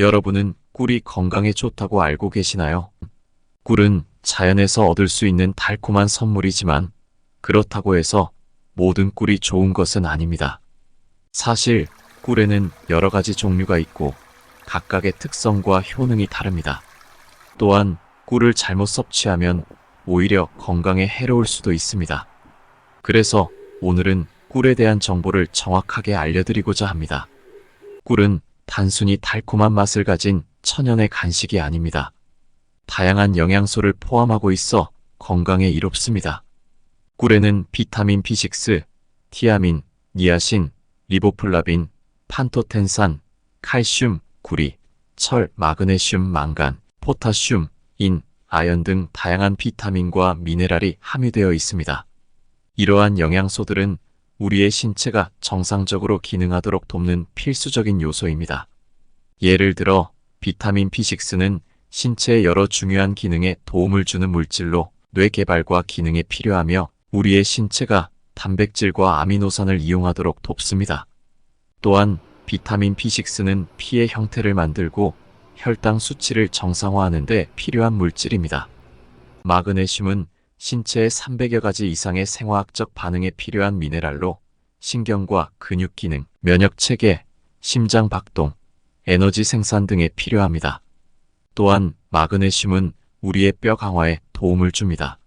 여러분은 꿀이 건강에 좋다고 알고 계시나요? 꿀은 자연에서 얻을 수 있는 달콤한 선물이지만 그렇다고 해서 모든 꿀이 좋은 것은 아닙니다. 사실 꿀에는 여러 가지 종류가 있고 각각의 특성과 효능이 다릅니다. 또한 꿀을 잘못 섭취하면 오히려 건강에 해로울 수도 있습니다. 그래서 오늘은 꿀에 대한 정보를 정확하게 알려드리고자 합니다. 꿀은 단순히 달콤한 맛을 가진 천연의 간식이 아닙니다. 다양한 영양소를 포함하고 있어 건강에 이롭습니다. 꿀에는 비타민 B6, 티아민, 니아신, 리보플라빈, 판토텐산, 칼슘, 구리, 철, 마그네슘, 망간, 포타슘, 인, 아연 등 다양한 비타민과 미네랄이 함유되어 있습니다. 이러한 영양소들은 우리의 신체가 정상적으로 기능하도록 돕는 필수적인 요소입니다. 예를 들어 비타민 B6는 신체의 여러 중요한 기능에 도움을 주는 물질로 뇌 개발과 기능에 필요하며 우리의 신체가 단백질과 아미노산을 이용하도록 돕습니다. 또한 비타민 B6는 피의 형태를 만들고 혈당 수치를 정상화하는 데 필요한 물질입니다. 마그네슘은 신체의 300여 가지 이상의 생화학적 반응에 필요한 미네랄로 신경과 근육 기능, 면역 체계, 심장 박동, 에너지 생산 등에 필요합니다. 또한 마그네슘은 우리의 뼈 강화에 도움을 줍니다.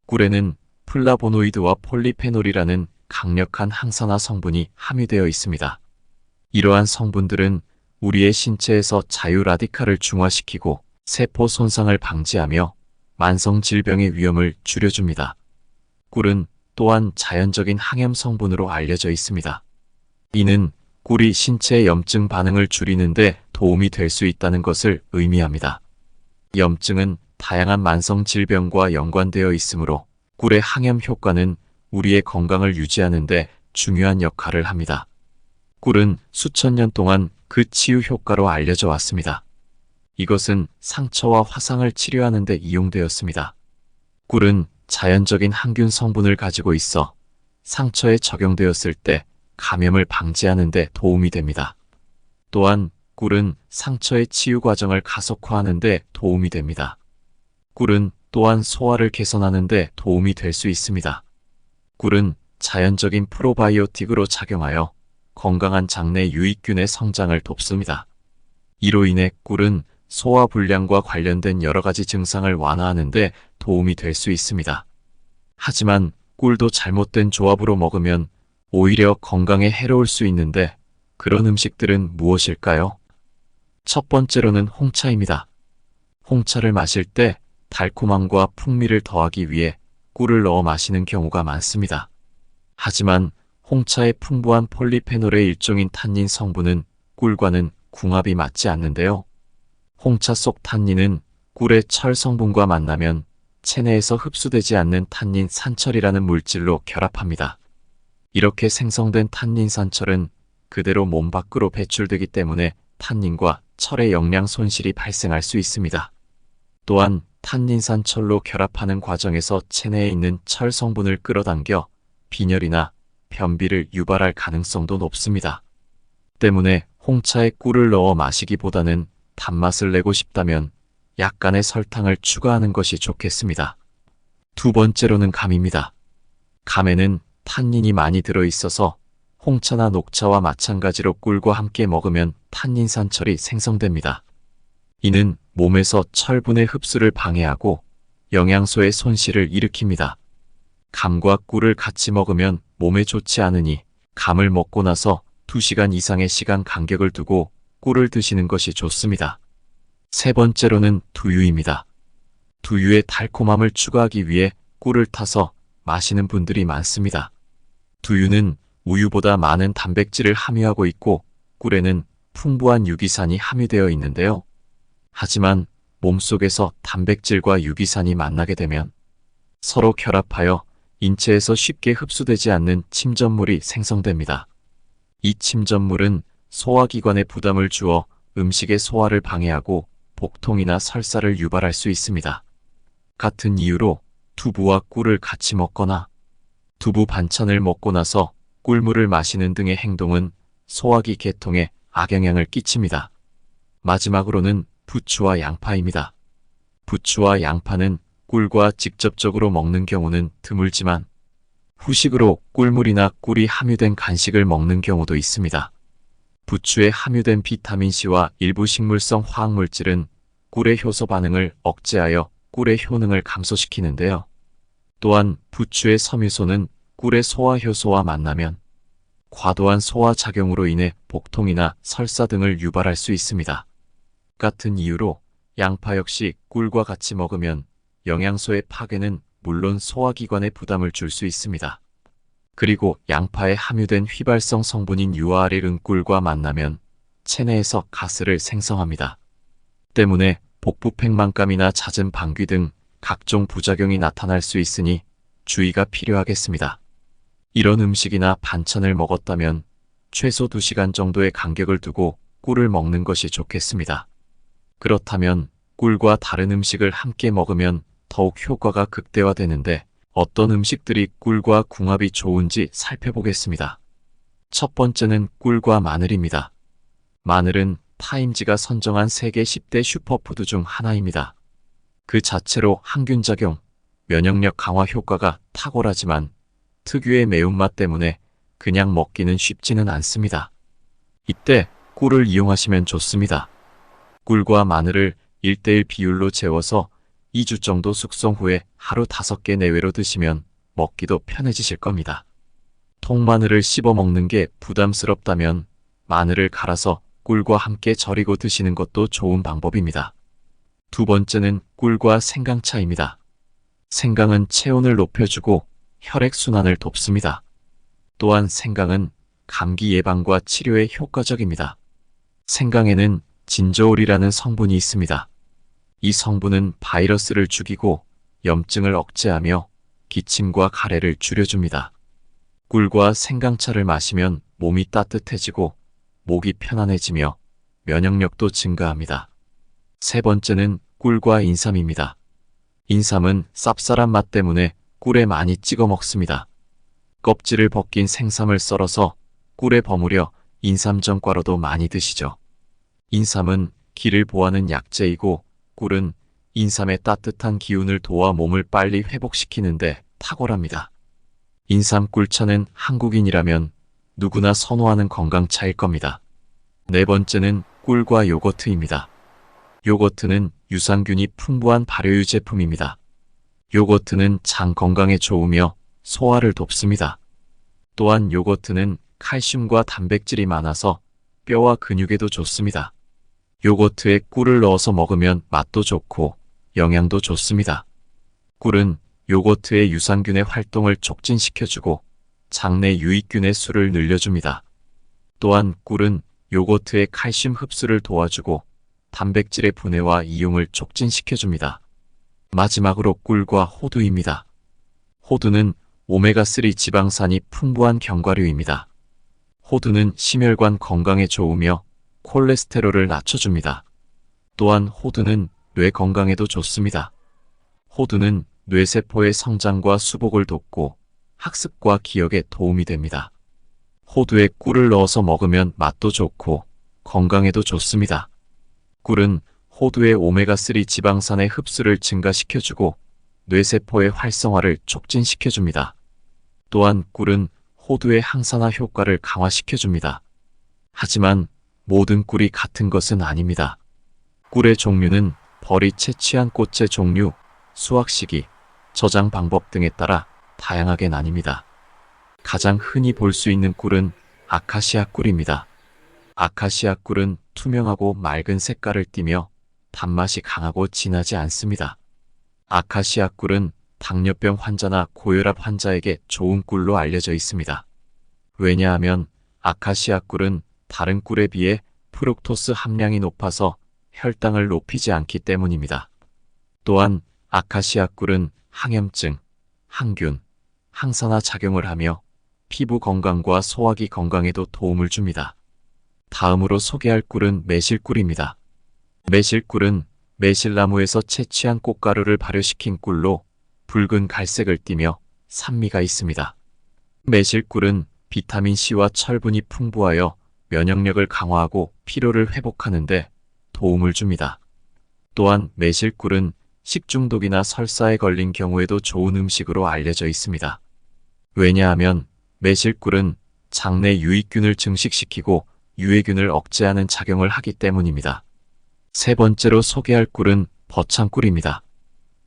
꿀에는 플라보노이드와 폴리페놀이라는 강력한 항산화 성분이 함유되어 있습니다. 이러한 성분들은 우리의 신체에서 자유 라디칼을 중화시키고 세포 손상을 방지하며 만성 질병의 위험을 줄여줍니다. 꿀은 또한 자연적인 항염 성분으로 알려져 있습니다. 이는 꿀이 신체의 염증 반응을 줄이는 데 도움이 될 수 있다는 것을 의미합니다. 염증은 다양한 만성 질병과 연관되어 있으므로 꿀의 항염 효과는 우리의 건강을 유지하는 데 중요한 역할을 합니다. 꿀은 수천 년 동안 그 치유 효과로 알려져 왔습니다. 이것은 상처와 화상을 치료하는 데 이용되었습니다. 꿀은 자연적인 항균 성분을 가지고 있어 상처에 적용되었을 때 감염을 방지하는 데 도움이 됩니다. 또한 꿀은 상처의 치유 과정을 가속화하는 데 도움이 됩니다. 꿀은 또한 소화를 개선하는 데 도움이 될 수 있습니다. 꿀은 자연적인 프로바이오틱으로 작용하여 건강한 장내 유익균의 성장을 돕습니다. 이로 인해 꿀은 소화 불량과 관련된 여러 가지 증상을 완화하는 데 도움이 될 수 있습니다. 하지만 꿀도 잘못된 조합으로 먹으면 오히려 건강에 해로울 수 있는데 그런 음식들은 무엇일까요? 첫 번째로는 홍차입니다. 홍차를 마실 때 달콤함과 풍미를 더하기 위해 꿀을 넣어 마시는 경우가 많습니다. 하지만 홍차의 풍부한 폴리페놀의 일종인 탄닌 성분은 꿀과는 궁합이 맞지 않는데요. 홍차 속 탄닌은 꿀의 철 성분과 만나면 체내에서 흡수되지 않는 탄닌 산철이라는 물질로 결합합니다. 이렇게 생성된 탄닌 산철은 그대로 몸 밖으로 배출되기 때문에 탄닌과 철의 영양 손실이 발생할 수 있습니다. 또한 탄닌 산철로 결합하는 과정에서 체내에 있는 철 성분을 끌어당겨 빈혈이나 변비를 유발할 가능성도 높습니다. 때문에 홍차에 꿀을 넣어 마시기보다는 단맛을 내고 싶다면 약간의 설탕을 추가하는 것이 좋겠습니다. 두 번째로는 감입니다. 감에는 탄닌이 많이 들어있어서 홍차나 녹차와 마찬가지로 꿀과 함께 먹으면 탄닌산철이 생성됩니다. 이는 몸에서 철분의 흡수를 방해하고 영양소의 손실을 일으킵니다. 감과 꿀을 같이 먹으면 몸에 좋지 않으니 감을 먹고 나서 2시간 이상의 시간 간격을 두고 꿀을 드시는 것이 좋습니다. 세 번째로는 두유입니다. 두유의 달콤함을 추가하기 위해 꿀을 타서 마시는 분들이 많습니다. 두유는 우유보다 많은 단백질을 함유하고 있고 꿀에는 풍부한 유기산이 함유되어 있는데요. 하지만 몸속에서 단백질과 유기산이 만나게 되면 서로 결합하여 인체에서 쉽게 흡수되지 않는 침전물이 생성됩니다. 이 침전물은 소화기관에 부담을 주어 음식의 소화를 방해하고 복통이나 설사를 유발할 수 있습니다. 같은 이유로 두부와 꿀을 같이 먹거나 두부 반찬을 먹고 나서 꿀물을 마시는 등의 행동은 소화기 계통에 악영향을 끼칩니다. 마지막으로는 부추와 양파입니다. 부추와 양파는 꿀과 직접적으로 먹는 경우는 드물지만 후식으로 꿀물이나 꿀이 함유된 간식을 먹는 경우도 있습니다. 부추에 함유된 비타민C와 일부 식물성 화학물질은 꿀의 효소 반응을 억제하여 꿀의 효능을 감소시키는데요. 또한 부추의 섬유소는 꿀의 소화효소와 만나면 과도한 소화작용으로 인해 복통이나 설사 등을 유발할 수 있습니다. 같은 이유로 양파 역시 꿀과 같이 먹으면 영양소의 파괴는 물론 소화기관에 부담을 줄 수 있습니다. 그리고 양파에 함유된 휘발성 성분인 유아알은 꿀과 만나면 체내에서 가스를 생성합니다. 때문에 복부 팽만감이나 잦은 방귀 등 각종 부작용이 나타날 수 있으니 주의가 필요하겠습니다. 이런 음식이나 반찬을 먹었다면 최소 2시간 정도의 간격을 두고 꿀을 먹는 것이 좋겠습니다. 그렇다면 꿀과 다른 음식을 함께 먹으면 더욱 효과가 극대화되는데 어떤 음식들이 꿀과 궁합이 좋은지 살펴보겠습니다. 첫 번째는 꿀과 마늘입니다. 마늘은 타임지가 선정한 세계 10대 슈퍼푸드 중 하나입니다. 그 자체로 항균작용, 면역력 강화 효과가 탁월하지만 특유의 매운맛 때문에 그냥 먹기는 쉽지는 않습니다. 이때 꿀을 이용하시면 좋습니다. 꿀과 마늘을 1:1 비율로 재워서 2주 정도 숙성 후에 하루 5개 내외로 드시면 먹기도 편해지실 겁니다. 통마늘을 씹어 먹는 게 부담스럽다면 마늘을 갈아서 꿀과 함께 절이고 드시는 것도 좋은 방법입니다. 두 번째는 꿀과 생강차입니다. 생강은 체온을 높여주고 혈액순환을 돕습니다. 또한 생강은 감기 예방과 치료에 효과적입니다. 생강에는 진저올이라는 성분이 있습니다. 이 성분은 바이러스를 죽이고 염증을 억제하며 기침과 가래를 줄여줍니다. 꿀과 생강차를 마시면 몸이 따뜻해지고 목이 편안해지며 면역력도 증가합니다. 세 번째는 꿀과 인삼입니다. 인삼은 쌉쌀한 맛 때문에 꿀에 많이 찍어 먹습니다. 껍질을 벗긴 생삼을 썰어서 꿀에 버무려 인삼전과로도 많이 드시죠. 인삼은 기를 보하는 약재이고 꿀은 인삼의 따뜻한 기운을 도와 몸을 빨리 회복시키는데 탁월합니다. 인삼 꿀차는 한국인이라면 누구나 선호하는 건강차일 겁니다. 네 번째는 꿀과 요거트입니다. 요거트는 유산균이 풍부한 발효유 제품입니다. 요거트는 장 건강에 좋으며 소화를 돕습니다. 또한 요거트는 칼슘과 단백질이 많아서 뼈와 근육에도 좋습니다. 요거트에 꿀을 넣어서 먹으면 맛도 좋고 영양도 좋습니다. 꿀은 요거트의 유산균의 활동을 촉진시켜주고 장내 유익균의 수를 늘려줍니다. 또한 꿀은 요거트의 칼슘 흡수를 도와주고 단백질의 분해와 이용을 촉진시켜줍니다. 마지막으로 꿀과 호두입니다. 호두는 오메가3 지방산이 풍부한 견과류입니다. 호두는 심혈관 건강에 좋으며 콜레스테롤을 낮춰줍니다. 또한 호두는 뇌 건강에도 좋습니다. 호두는 뇌세포의 성장과 수복을 돕고 학습과 기억에 도움이 됩니다. 호두에 꿀을 넣어서 먹으면 맛도 좋고 건강에도 좋습니다. 꿀은 호두의 오메가3 지방산의 흡수를 증가시켜주고 뇌세포의 활성화를 촉진시켜줍니다. 또한 꿀은 호두의 항산화 효과를 강화시켜줍니다. 하지만 모든 꿀이 같은 것은 아닙니다. 꿀의 종류는 벌이 채취한 꽃의 종류, 수확 시기, 저장 방법 등에 따라 다양하게 나뉩니다. 가장 흔히 볼 수 있는 꿀은 아카시아 꿀입니다. 아카시아 꿀은 투명하고 맑은 색깔을 띠며 단맛이 강하고 진하지 않습니다. 아카시아 꿀은 당뇨병 환자나 고혈압 환자에게 좋은 꿀로 알려져 있습니다. 왜냐하면 아카시아 꿀은 다른 꿀에 비해 프룩토스 함량이 높아서 혈당을 높이지 않기 때문입니다. 또한 아카시아 꿀은 항염증, 항균, 항산화 작용을 하며 피부 건강과 소화기 건강에도 도움을 줍니다. 다음으로 소개할 꿀은 매실꿀입니다. 매실꿀은 매실나무에서 채취한 꽃가루를 발효시킨 꿀로 붉은 갈색을 띠며 산미가 있습니다. 매실꿀은 비타민C와 철분이 풍부하여 면역력을 강화하고 피로를 회복하는데 도움을 줍니다. 또한 매실꿀은 식중독이나 설사에 걸린 경우에도 좋은 음식으로 알려져 있습니다. 왜냐하면 매실꿀은 장내 유익균을 증식시키고 유해균을 억제하는 작용을 하기 때문입니다. 세 번째로 소개할 꿀은 버창꿀입니다.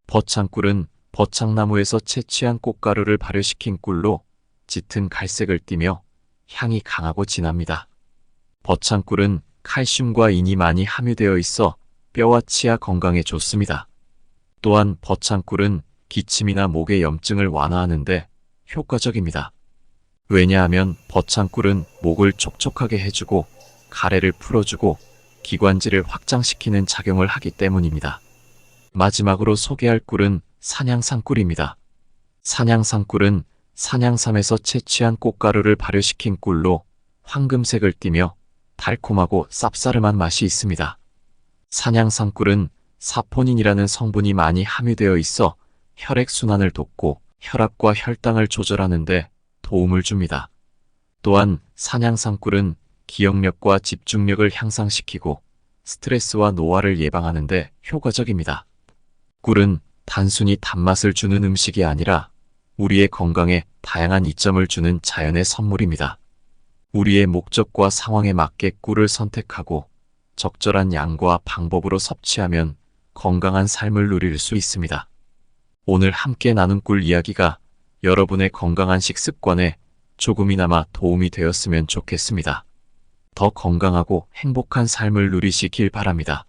버창꿀은 버창나무에서 채취한 꽃가루를 발효시킨 꿀로 짙은 갈색을 띠며 향이 강하고 진합니다. 버창꿀은 칼슘과 인이 많이 함유되어 있어 뼈와 치아 건강에 좋습니다. 또한 버창꿀은 기침이나 목의 염증을 완화하는 데 효과적입니다. 왜냐하면 버창꿀은 목을 촉촉하게 해주고 가래를 풀어주고 기관지를 확장시키는 작용을 하기 때문입니다. 마지막으로 소개할 꿀은 산양삼꿀입니다. 산양삼꿀은 산양삼에서 채취한 꽃가루를 발효시킨 꿀로 황금색을 띠며 달콤하고 쌉싸름한 맛이 있습니다. 산양삼꿀은 사포닌이라는 성분이 많이 함유되어 있어 혈액순환을 돕고 혈압과 혈당을 조절하는 데 도움을 줍니다. 또한 산양삼꿀은 기억력과 집중력을 향상시키고 스트레스와 노화를 예방하는 데 효과적입니다. 꿀은 단순히 단맛을 주는 음식이 아니라 우리의 건강에 다양한 이점을 주는 자연의 선물입니다. 우리의 목적과 상황에 맞게 꿀을 선택하고 적절한 양과 방법으로 섭취하면 건강한 삶을 누릴 수 있습니다. 오늘 함께 나눈 꿀 이야기가 여러분의 건강한 식습관에 조금이나마 도움이 되었으면 좋겠습니다. 더 건강하고 행복한 삶을 누리시길 바랍니다.